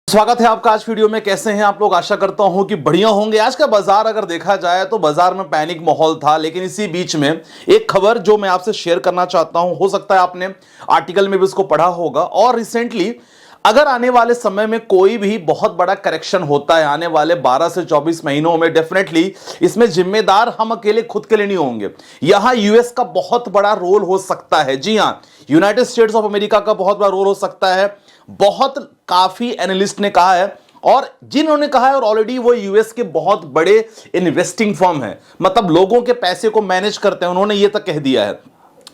स्वागत है आपका आज वीडियो में। कैसे हैं आप लोग? आशा करता हूं कि बढ़िया होंगे। आज का बाजार अगर देखा जाए तो बाजार में पैनिक माहौल था, लेकिन इसी बीच में एक खबर जो मैं आपसे शेयर करना चाहता हूं, हो सकता है आपने आर्टिकल में भी इसको पढ़ा होगा। और रिसेंटली अगर आने वाले समय में कोई भी बहुत बड़ा करेक्शन होता है आने वाले 12 से 24 महीनों में, डेफिनेटली इसमें जिम्मेदार हम अकेले खुद के लिए नहीं होंगे। यहां यूएस का बहुत बड़ा रोल हो सकता है। जी हां, यूनाइटेड स्टेट्स ऑफ अमेरिका का बहुत बड़ा रोल हो सकता है। बहुत काफी एनालिस्ट ने कहा है, और जिन्होंने कहा है, और ऑलरेडी वो यूएस के बहुत बड़े इन्वेस्टिंग फर्म है, मतलब लोगों के पैसे को मैनेज करते हैं, उन्होंने ये तक कह दिया है।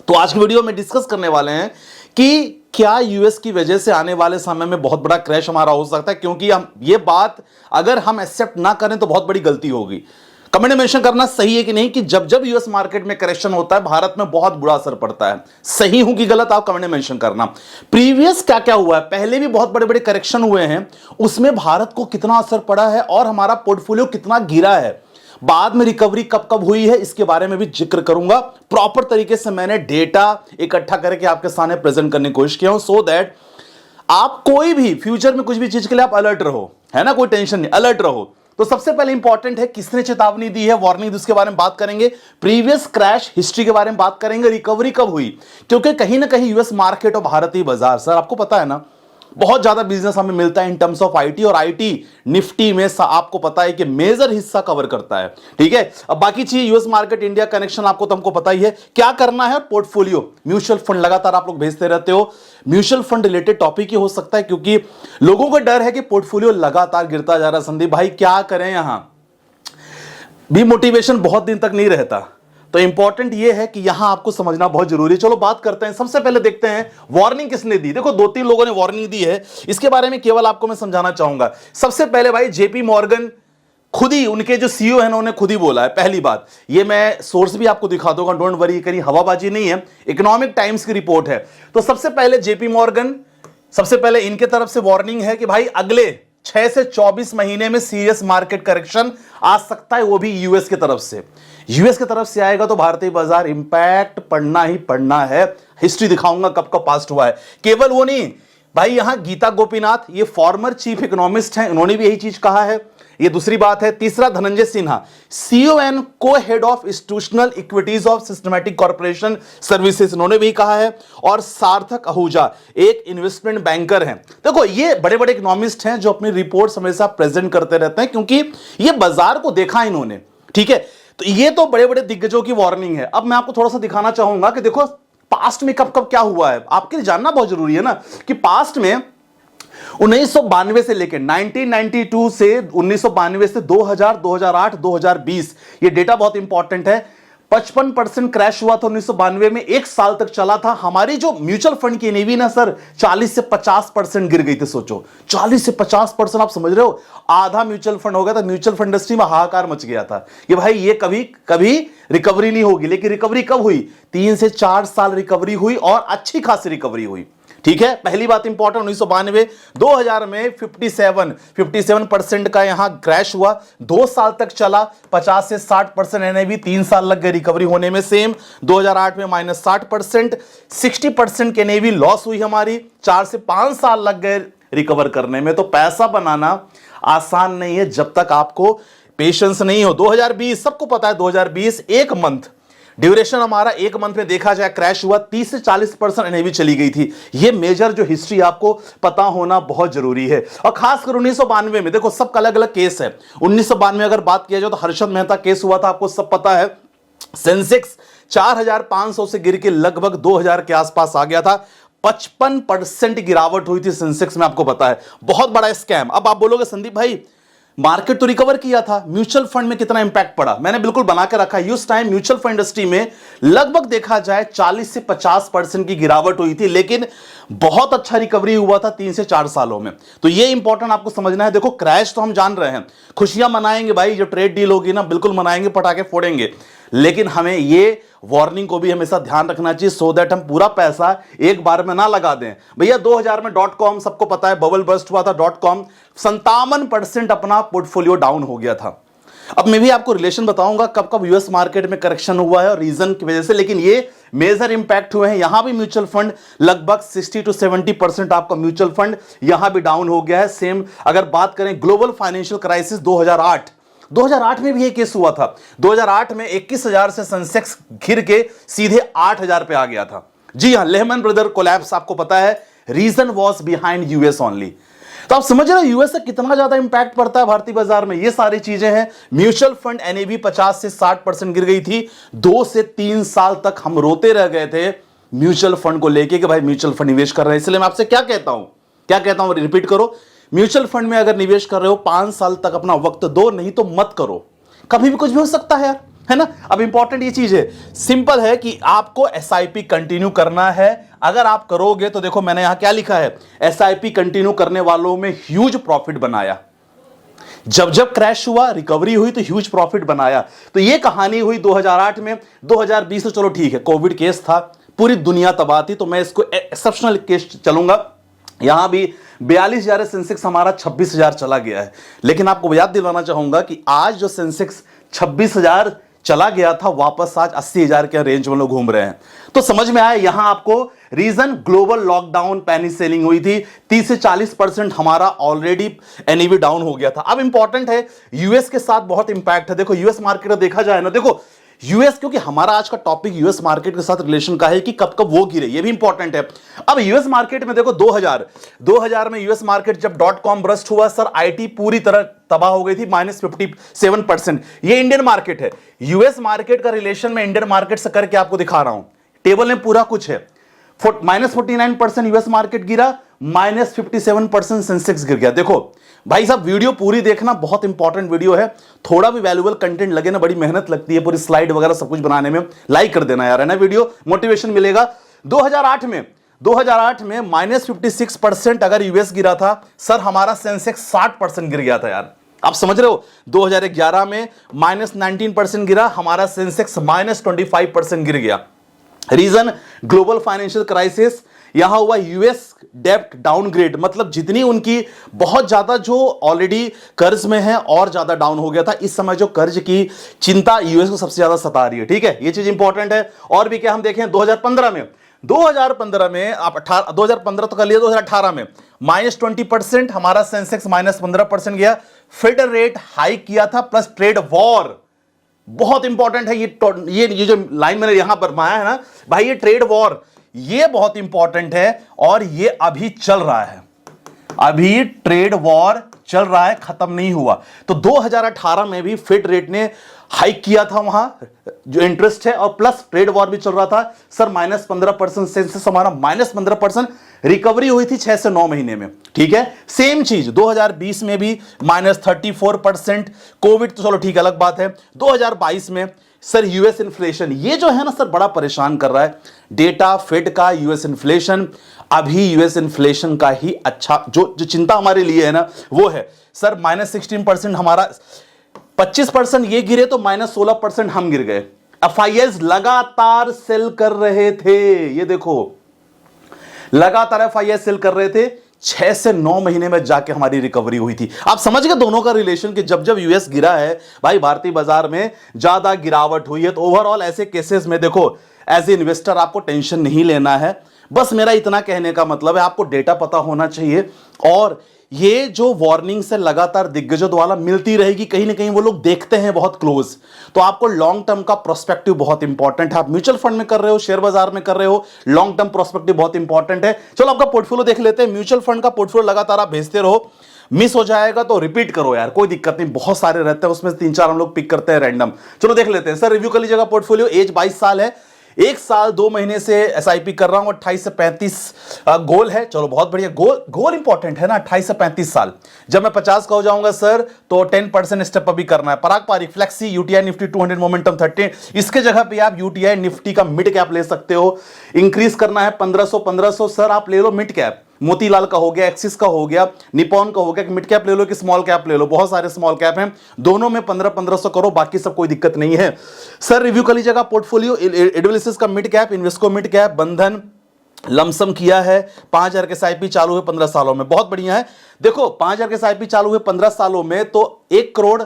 तो आज की वीडियो में डिस्कस करने वाले हैं कि क्या यूएस की वजह से आने वाले समय में बहुत बड़ा क्रैश हमारा हो सकता है, क्योंकि हम ये बात अगर हम एक्सेप्ट ना करें तो बहुत बड़ी गलती होगी। कमेंट में मेंशन करना सही है कि नहीं, कि जब जब यूएस मार्केट में करेक्शन होता है भारत में बहुत बुरा असर पड़ता है। सही हूं कि गलत, आप कमेंट में मेंशन करना। प्रीवियस क्या क्या हुआ है, पहले भी बहुत बड़े बड़े करेक्शन हुए हैं, उसमें भारत को कितना असर पड़ा है और हमारा पोर्टफोलियो कितना गिरा है। बाद में रिकवरी कब कब हुई है इसके बारे में भी जिक्र करूंगा। प्रॉपर तरीके से मैंने डेटा इकट्ठा करके आपके सामने प्रेजेंट करने की कोशिश किया हूं, सो दैट आप कोई भी फ्यूचर में कुछ भी चीज के लिए आप अलर्ट रहो, है ना, कोई टेंशन नहीं, अलर्ट रहो। तो सबसे पहले इंपॉर्टेंट है किसने चेतावनी दी है, वार्निंग दी, उसके बारे में बात करेंगे। प्रीवियस क्रैश हिस्ट्री के बारे में बात करेंगे, रिकवरी कब हुई, क्योंकि कहीं ना कहीं यूएस मार्केट और भारतीय बाजार, सर आपको पता है ना, बहुत ज्यादा बिजनेस हमें मिलता है इन टर्म्स ऑफ आईटी, और आईटी निफ्टी में आपको पता है कि मेजर हिस्सा कवर करता है। ठीक है, अब बाकी चीज यूएस मार्केट इंडिया कनेक्शन आपको तो हमको पता ही है क्या करना है। पोर्टफोलियो म्यूचुअल फंड लगातार आप लोग भेजते रहते हो, म्यूचुअल फंड रिलेटेड टॉपिक ही हो सकता है, क्योंकि लोगों को डर है कि पोर्टफोलियो लगातार गिरता जा रहा है। संदीप भाई क्या करें, यहां भी मोटिवेशन बहुत दिन तक नहीं रहता। तो इंपॉर्टेंट यह है कि यहां आपको समझना बहुत जरूरी है। चलो बात करते हैं। सबसे पहले देखते हैं वार्निंग किसने दी। देखो दो तीन लोगों ने वार्निंग दी है, इसके बारे में केवल आपको मैं समझाना चाहूंगा। सबसे पहले भाई जेपी मॉर्गन खुद ही, उनके जो सीईओ हैं उन्होंने खुद ही बोला है। पहली बात, ये मैं सोर्स भी आपको दिखा दूंगा, डोंट वरी, कहीं हवाबाजी नहीं है, इकोनॉमिक टाइम्स की रिपोर्ट है। तो सबसे पहले जेपी मॉर्गन, सबसे पहले इनके तरफ से वार्निंग है कि भाई अगले 6 से 24 महीने में सीरियस मार्केट करेक्शन आ सकता है, वो भी यूएस की तरफ से। यूएस की तरफ से आएगा तो भारतीय बाजार इंपैक्ट पड़ना ही पड़ना है। हिस्ट्री दिखाऊंगा कब कब पास्ट हुआ है। केवल वो नहीं भाई, यहां गीता गोपीनाथ, ये फॉर्मर चीफ इकोनॉमिस्ट हैं, उन्होंने भी यही चीज कहा है। ये दूसरी बात है। तीसरा, धनंजय सिन्हा, सीईओ एंड को head of institutional equities of systematic corporation services, उन्होंने भी कहा है। और सार्थक आहूजा एक इन्वेस्टमेंट बैंकर हैं। देखो ये बड़े बड़े इकोनॉमिस्ट हैं जो अपनी रिपोर्ट्स हमेशा प्रेजेंट करते रहते हैं, क्योंकि ये बाजार को देखा इन्होंने। ठीक है, तो ये तो बड़े बड़े दिग्गजों की वार्निंग है। अब मैं आपको थोड़ा सा दिखाना चाहूंगा कि देखो पास्ट में कब कब क्या हुआ है, आपके लिए जानना बहुत जरूरी है ना, कि पास्ट में 1992 से लेकर 1992 से 1992 से 2000, 2008, 2020, ये डेटा बहुत इंपॉर्टेंट है। 55% क्रैश हुआ था 1992 में, एक साल तक चला था। हमारी जो म्यूचुअल फंड की नेवी ना सर 40 से 50% गिर गई थी। सोचो 40 से 50%, आप समझ रहे हो, आधा म्यूचुअल फंड हो गया था। म्यूचुअल फंड इंडस्ट्री में हाहाकार मच गया था कि भाई ये कभी कभी रिकवरी नहीं होगी। लेकिन रिकवरी कब हुई? 3 से 4 साल रिकवरी हुई, और अच्छी खासी रिकवरी हुई। ठीक है, पहली बात इंपॉर्टेंट, 1992 2000 में 57% का यहां क्रैश हुआ, 2 साल तक चला, 50 से 60% एनएवी, 3 साल लग गए रिकवरी होने में। सेम 2008 में -60%, 60% के एनएवी लॉस हुई हमारी, 4 से 5 साल लग गए रिकवर करने में। तो पैसा बनाना आसान नहीं है जब तक आपको पेशेंस नहीं हो। 2020 सबको पता है, 2020 एक मंथ ड्यूरेशन हमारा, एक मंथ में देखा जाए क्रैश हुआ, 30 से 40% एनएवी चली गई थी। ये मेजर जो हिस्ट्री आपको पता होना बहुत जरूरी है। और खासकर 1992 में देखो सबका अलग अलग केस है। 1992 अगर बात किया जाए तो हर्षद मेहता केस हुआ था, आपको सब पता है। सेंसेक्स 4500 से गिर के लगभग 2000 के आसपास आ गया था। 55% गिरावट हुई थी सेंसेक्स में, आपको पता है, बहुत बड़ा स्कैम। अब आप बोलोगे संदीप भाई मार्केट तो रिकवर किया था, म्यूचुअल फंड में कितना इंपैक्ट पड़ा? मैंने बिल्कुल बना के रखा है। उस टाइम म्यूचुअल फंड इंडस्ट्री में लगभग देखा जाए 40 से 50% की गिरावट हुई थी, लेकिन बहुत अच्छा रिकवरी हुआ था 3 से 4 सालों में। तो ये इंपॉर्टेंट आपको समझना है। देखो क्रैश तो हम जान रहे हैं, खुशियां मनाएंगे भाई, जो ट्रेड डील होगी ना बिल्कुल मनाएंगे, पटाखे फोड़ेंगे, लेकिन हमें ये वार्निंग को भी हमेशा ध्यान रखना चाहिए, सो दैट हम पूरा पैसा एक बार में ना लगा दें। भैया 2000 में .com सबको पता है, बबल बस्ट हुआ था .com, 57% अपना पोर्टफोलियो डाउन हो गया था। अब मैं भी आपको रिलेशन बताऊंगा कब कब यूएस मार्केट में करेक्शन हुआ है और रीजन की वजह से, लेकिन ये मेजर इंपैक्ट हुए हैं। यहां भी म्यूचुअल फंड लगभग 60 to 70% आपका म्यूचुअल फंड यहां भी डाउन हो गया है। सेम अगर बात करें ग्लोबल फाइनेंशियल क्राइसिस 2008 में भी ये केस हुआ था। 2008 में 21,000 से सेंसेक्स गिर के सीधे 8,000 पे आ गया था। जी हां, लेहमैन ब्रदर कोलैप्स आपको पता है, reason was behind US only. तो आप समझ रहे हो यूएस से कितना ज्यादा इंपैक्ट पड़ता है भारतीय बाजार में। ये सारी चीजें हैं। म्यूचुअल फंड एनएवी 50 से 60% गिर गई थी। 2 से 3 साल तक हम रोते रह गए थे म्यूचुअल फंड को लेके कि भाई म्यूचुअल फंड निवेश कर रहे हैं। इसलिए मैं आपसे क्या कहता हूं रिपीट करो, म्यूचुअल फंड में अगर निवेश कर रहे हो 5 साल तक अपना वक्त दो, नहीं तो मत करो। कभी भी कुछ भी हो सकता है यार, है ना। अब इंपॉर्टेंट ये चीज है, सिंपल है कि आपको एसआईपी कंटिन्यू करना है। अगर आप करोगे तो देखो मैंने यहां क्या लिखा है, एसआईपी कंटिन्यू करने वालों में ह्यूज प्रॉफिट बनाया। जब जब क्रैश हुआ, रिकवरी हुई तो ह्यूज प्रॉफिट बनाया। तो ये कहानी हुई 2008 में। 2020 तो चलो ठीक है, कोविड केस था, पूरी दुनिया तबाह थी, तो मैं इसको एक्सेप्शनल केस चलूंगा। यहां भी 42,000 सेंसेक्स हमारा 26,000 चला गया है। लेकिन आपको याद दिलाना चाहूंगा कि आज जो सेंसेक्स 26,000 चला गया था, वापस आज 80,000 के रेंज में लोग घूम रहे हैं। तो समझ में आया यहां आपको reason, global lockdown, panic selling हुई थी। 30 से 40% हमारा ऑलरेडी एनईवी डाउन हो गया था। अब इंपॉर्टेंट है, यूएस के साथ बहुत इंपैक्ट है। देखो यूएस मार्केट में देखा जाए ना, देखो यूएस, क्योंकि हमारा आज का टॉपिक यूएस मार्केट के साथ रिलेशन का है कि कब कब वो गिरे, ये भी इंपॉर्टेंट है। अब यूएस मार्केट में देखो 2000 में यूएस मार्केट जब .com बस्ट हुआ सर, आईटी पूरी तरह तबाह हो गई थी, -57%। ये इंडियन मार्केट है। यूएस मार्केट का रिलेशन में इंडियन मार्केट से करके आपको दिखा रहा हूं, टेबल में पूरा कुछ है। -49% यूएस मार्केट गिरा, -57% सेंसेक्स गिर गया। देखो भाई साहब, वीडियो पूरी देखना, बहुत इंपॉर्टेंट वीडियो है। थोड़ा भी वैल्यूएबल कंटेंट लगे ना, बड़ी मेहनत लगती है पूरी स्लाइड वगैरह सब कुछ बनाने में। लाइक कर देना यार, है ना, वीडियो मोटिवेशन मिलेगा। 2008 में -56% अगर यूएस गिरा था सर, हमारा सेंसेक्स 60% गिर गया था यार। आप समझ रहे हो, 2011 में -19% गिरा, हमारा सेंसेक्स -25% गिर गया। Reason, global financial crisis. यहां हुआ यूएस डेब्ट डाउनग्रेड, मतलब जितनी उनकी बहुत ज्यादा जो ऑलरेडी कर्ज में है और ज्यादा डाउन हो गया था। इस समय जो कर्ज की चिंता यूएस को सबसे ज्यादा सता रही है, ठीक है, ये चीज इंपॉर्टेंट है। और भी क्या हम देखें, 2015 में आप 2015 तो कर लिया, 2018 में -20% हमारा सेंसेक्स -15% गया। फेडरल रेट हाइक किया था, प्लस ट्रेड वॉर, बहुत इंपॉर्टेंट है ये जो लाइन मैंने यहां पर माया है ना भाई, ये ट्रेड वॉर, ये बहुत इंपॉर्टेंट है और ये अभी चल रहा है। अभी ट्रेड वॉर चल रहा है, खत्म नहीं हुआ। तो 2018 में भी फेड रेट ने हाइक किया था वहां जो इंटरेस्ट है, और प्लस ट्रेड वॉर भी चल रहा था सर। -15% सेंसेक्स हमारा -15%, रिकवरी हुई थी 6 से 9 महीने में, ठीक है। सेम चीज 2020 में भी -34%। कोविड तो चलो ठीक अलग बात है। 2022 में सर यूएस इन्फ्लेशन, ये जो है ना सर, बड़ा परेशान कर रहा है। डेटा फेड का यूएस इन्फ्लेशन, अभी यूएस इन्फ्लेशन का ही अच्छा जो चिंता हमारे लिए है ना, वो है सर -16% हमारा, 25% ये गिरे तो -16% हम गिर गए। एफआईएस लगातार सेल कर रहे थे, ये देखो लगातार एफआईएस सेल कर रहे थे। 6 से 9 महीने में जाके हमारी रिकवरी हुई थी। आप समझ गए दोनों का रिलेशन कि जब जब यूएस गिरा है भाई, भारतीय बाजार में ज्यादा गिरावट हुई है। तो ओवरऑल ऐसे केसेस में देखो, एज ए इन्वेस्टर आपको टेंशन नहीं लेना है। बस मेरा इतना कहने का मतलब है, आपको डेटा पता होना चाहिए, और ये जो वार्निंग से लगातार दिग्गजों द्वारा मिलती रहेगी, कहीं ना कहीं वो लोग देखते हैं बहुत क्लोज। तो आपको लॉन्ग टर्म का प्रोस्पेक्टिव बहुत इंपॉर्टेंट है। आप म्यूचुअल फंड में कर रहे हो, शेयर बाजार में कर रहे हो, लॉन्ग टर्म प्रोस्पेक्टिव बहुत इंपॉर्टेंट है। चलो आपका पोर्टफोलियो देख लेते हैं। म्यूचुअल फंड का पोर्टफोलियो लगातार आप भेजते रहो, मिस हो जाएगा तो रिपीट करो यार, कोई दिक्कत नहीं, बहुत सारे रहते हैं उसमें 3-4 हम लोग पिक करते हैं रैंडम। चलो देख लेते हैं सर, रिव्यू कर लीजिएगा पोर्टफोलियो। एज 22 साल है, 1 साल 2 महीने से एसआईपी कर रहा हूं, 28 से 35 गोल है। चलो बहुत बढ़िया, गोल इंपॉर्टेंट है ना, 28 से 35 साल। जब मैं 50 का हो जाऊंगा सर, तो 10% स्टेप अप भी करना है। Parag Parikh, flexi, UTI Nifty 200, momentum 30, इसके जगह पे आप यूटीआई निफ्टी का मिड कैप ले सकते हो। इंक्रीज करना है 1500 सर, आप ले लो मिड कैप। मोतीलाल का हो गया, एक्सिस का हो गया, निपॉन का हो गया। मिड कैप ले लो कि स्मॉल कैप ले लो, बहुत सारे स्मॉल कैप हैं, दोनों में 1500 करो, बाकी सब कोई दिक्कत नहीं है। सर रिव्यू कर लीजिएगा पोर्टफोलियो। एडविलिसिस का mid cap, Invesco mid cap, बंधन लमसम किया है। 5,000 के एसआईपी चालू हुए 15 सालों में, बहुत बढ़िया है। देखो 5,000 के एसआईपी चालू हुए 15 सालों में, तो 1 करोड़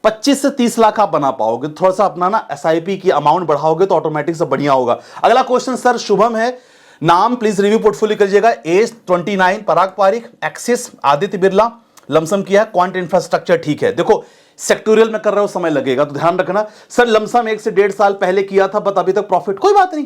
25 से 30 लाख आप बना पाओगे। थोड़ा सा अपना ना एसआईपी की अमाउंट बढ़ाओगे तो ऑटोमेटिक से बढ़िया होगा। अगला क्वेश्चन सर शुभम है, नाम प्लीज रिव्यू पोर्टफोलियो करिएगा। एज 29, पराग पारिक, एक्सिस आदित्य बिरला, लमसम किया, क्वांट इंफ्रास्ट्रक्चर ठीक है। देखो सेक्टोरियल में कर रहे हो समय लगेगा तो ध्यान रखना। सर लमसम 1 से 1.5 साल पहले किया था बट अभी तक प्रॉफिट, कोई बात नहीं,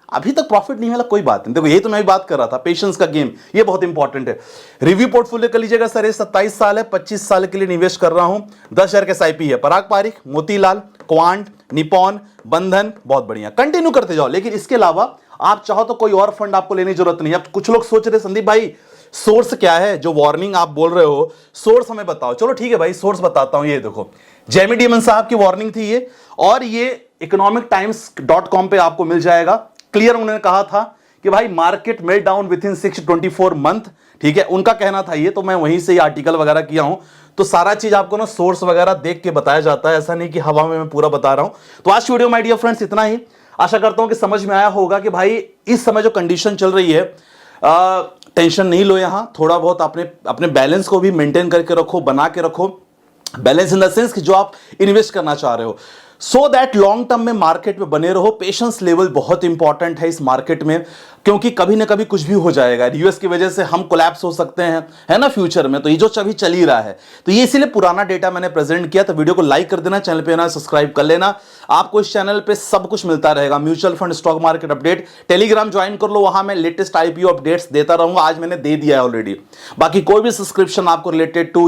अभी तक प्रॉफिट नहीं मिला कोई बात नहीं। देखो यही तो मैं भी बात कर रहा था, पेशेंस का गेम, ये बहुत इंपॉर्टेंट है। रिव्यू पोर्टफोलियो कर लीजिएगा सर, ये 27 साल है, 25 साल के लिए निवेश कर रहा हूं, 10 शेयर के एसआईपी है। पराग पारिक, मोतीलाल, क्वांट, निपॉन, बंधन, बहुत बढ़िया, कंटिन्यू करते जाओ। लेकिन इसके अलावा आप चाहो तो कोई और फंड आपको लेने की जरूरत नहीं। अब कुछ लोग सोच रहे संदीप भाई सोर्स क्या है, जो वार्निंग आप बोल रहे हो सोर्स हमें बताओ। चलो ठीक है भाई, सोर्स बताता हूं। ये देखो जेमी डिमन साहब की वार्निंग थी ये, और ये economictimes.com पे आपको मिल जाएगा। क्लियर उन्होंने कहा था कि भाई market melt down with in 6 to 24 month, ठीक है, उनका कहना था ये, तो मैं वहीं से आर्टिकल वगैरह किया हूं। तो सारा चीज आपको ना सोर्स वगैरह देख के बताया जाता है, ऐसा नहीं कि हवा में मैं पूरा बता रहा हूं। तो आज वीडियो माय डियर फ्रेंड्स इतना ही। आशा करता हूं कि समझ में आया होगा कि भाई इस समय जो कंडीशन चल रही है, टेंशन नहीं लो। यहां थोड़ा बहुत अपने बैलेंस को भी मेंटेन करके रखो, बना के रखो। बैलेंस इन द सेंस कि जो आप इन्वेस्ट करना चाह रहे हो, सो दैट लॉन्ग टर्म में मार्केट में बने रहो। पेशेंस लेवल बहुत इंपॉर्टेंट है इस मार्केट में, क्योंकि कभी ना कभी कुछ भी हो जाएगा। यूएस की वजह से हम कोलैप्स हो सकते हैं, है ना, फ्यूचर में। तो ये जो अभी चल ही रहा है, तो ये इसीलिए पुराना डेटा मैंने प्रेजेंट किया। तो वीडियो को लाइक कर देना, चैनल पे ना सब्सक्राइब कर लेना। आपको इस चैनल पे सब कुछ मिलता रहेगा, mutual fund, stock market update. Telegram join कर लो, वहां मैं लेटेस्ट आईपीओ अपडेट्स देता रहूंगा। आज मैंने दे दिया है ऑलरेडी। बाकी कोई भी सब्सक्रिप्शन आपको related to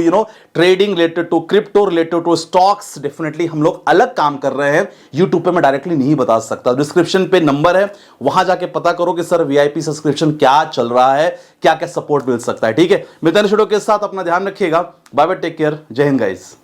trading, related to crypto, related to stocks, definitely हम लोग अलग काम कर रहे हैं। यूट्यूब पे मैं डायरेक्टली नहीं बता सकता। डिस्क्रिप्शन पे नंबर है, वहां जाके पता करो कि सर वीआईपी सब्सक्रिप्शन क्या चल रहा है, क्या क्या सपोर्ट मिल सकता है। ठीक है, मिलते हैं वीडियो के साथ, अपना ध्यान रखिएगा। बाय बाय, टेक केयर, जय हिंद गाइस।